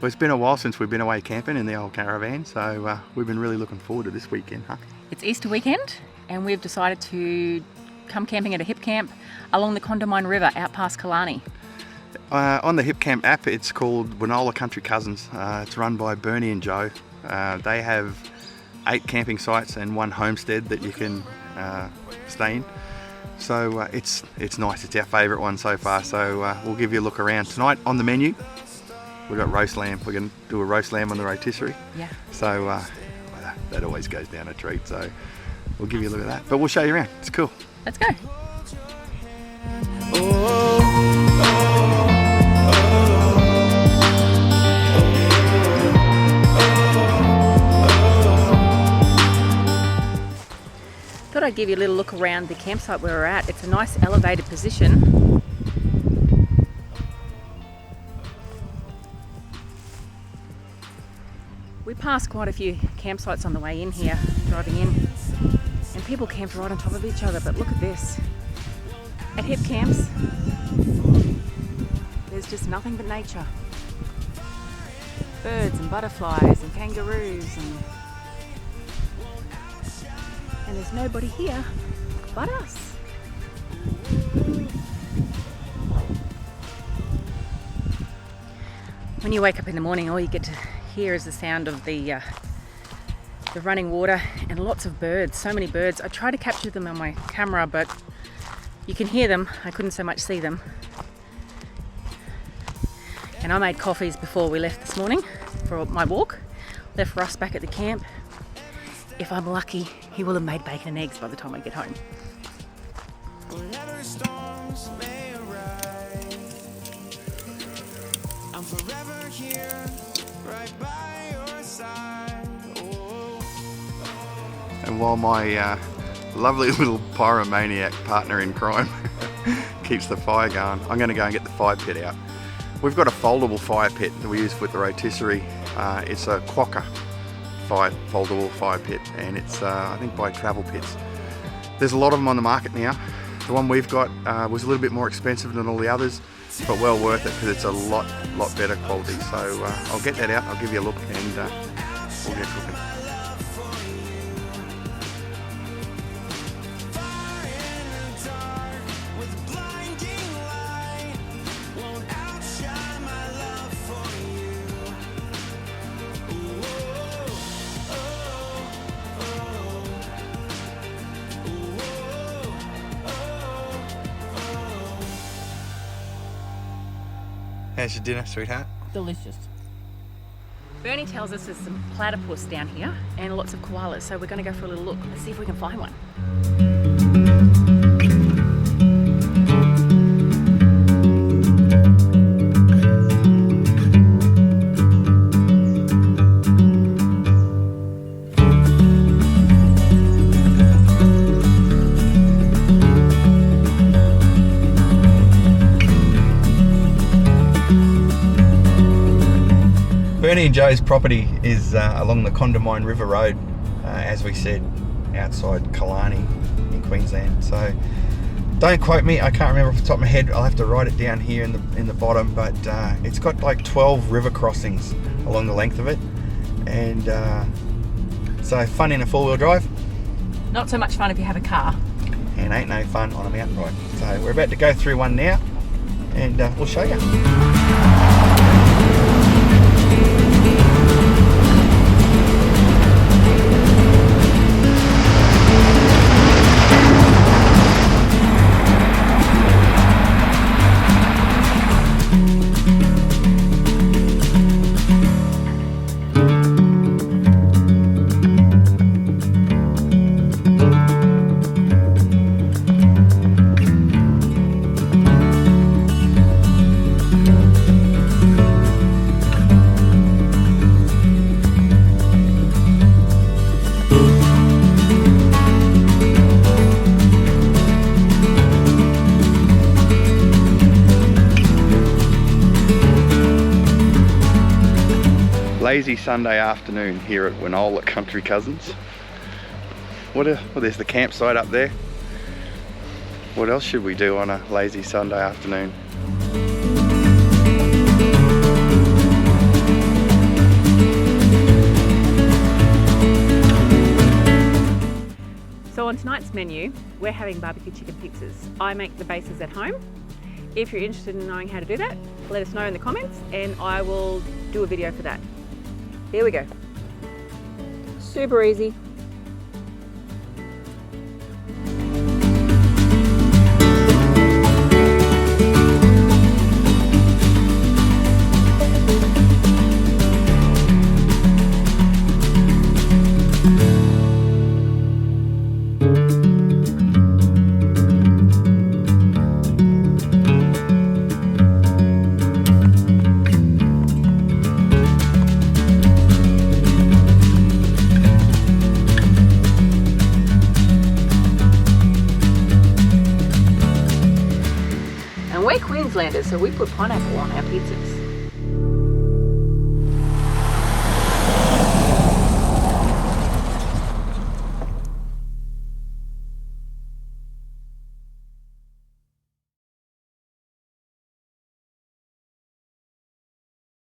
Well, it's been a while since we've been away camping in the old caravan, so we've been really looking forward to this weekend, huh? It's Easter weekend and we've decided to come camping at a hip camp along the Condamine River out past Killarney. On the HipCamps App, it's called Wynola Country Cousins. It's run by Bernie and Joe. They have 8 camping sites and 1 homestead that you can stay in. So it's nice. It's our favourite one so far. So we'll give you a look around. Tonight on the menu, we've got roast lamb. We're going to do a roast lamb on the rotisserie. Yeah. So that always goes down a treat. So we'll give you a look at that. But we'll show you around. It's cool. Let's go. Thought I'd give you a little look around the campsite where we're at. It's a nice elevated position. We passed quite a few campsites on the way in here, driving in, and people camped right on top of each other, but look at this. At HipCamps, there's just nothing but nature. Birds and butterflies and kangaroos and there's nobody here but us. When you wake up in the morning, all you get to hear is the sound of the running water and lots of birds, so many birds. I tried to capture them on my camera, but you can hear them. I couldn't so much see them. And I made coffees before we left this morning for my walk. Left Russ back at the camp. If I'm lucky, he will have made bacon and eggs by the time I get home. I'm forever here, right by your side. And while my lovely little pyromaniac partner in crime keeps the fire going, I'm going to go and get the fire pit out. We've got a foldable fire pit that we use with the rotisserie. It's a Quokka foldable fire pit, and it's I think by Travel Pits. There's a lot of them on the market now. The one we've got was a little bit more expensive than all the others, but well worth it because it's a lot better quality. So I'll get that out, I'll give you a look, and we'll get cooking. How's your dinner, sweetheart? Delicious. Bernie tells us there's some platypus down here and lots of koalas, so we're going to go for a little look. Let's see if we can find one. Bernie and Joe's property is along the Condamine River Road, as we said, outside Killarney in Queensland. So don't quote me, I can't remember off the top of my head. I'll have to write it down here in the bottom, but it's got like 12 river crossings along the length of it, and so fun in a 4-wheel drive. Not so much fun if you have a car. And ain't no fun on a mountain bike. So we're about to go through one now, and we'll show you. Lazy Sunday afternoon here at Wynola Country Cousins. Well, there's the campsite up there. What else should we do on a lazy Sunday afternoon? menu, we're having barbecue chicken pizzas. I make the bases at home. If you're interested in knowing how to do that, let us know in the comments and I will do a video for that. Here we go. Super easy. We're Queenslanders, so we put pineapple on our pizzas.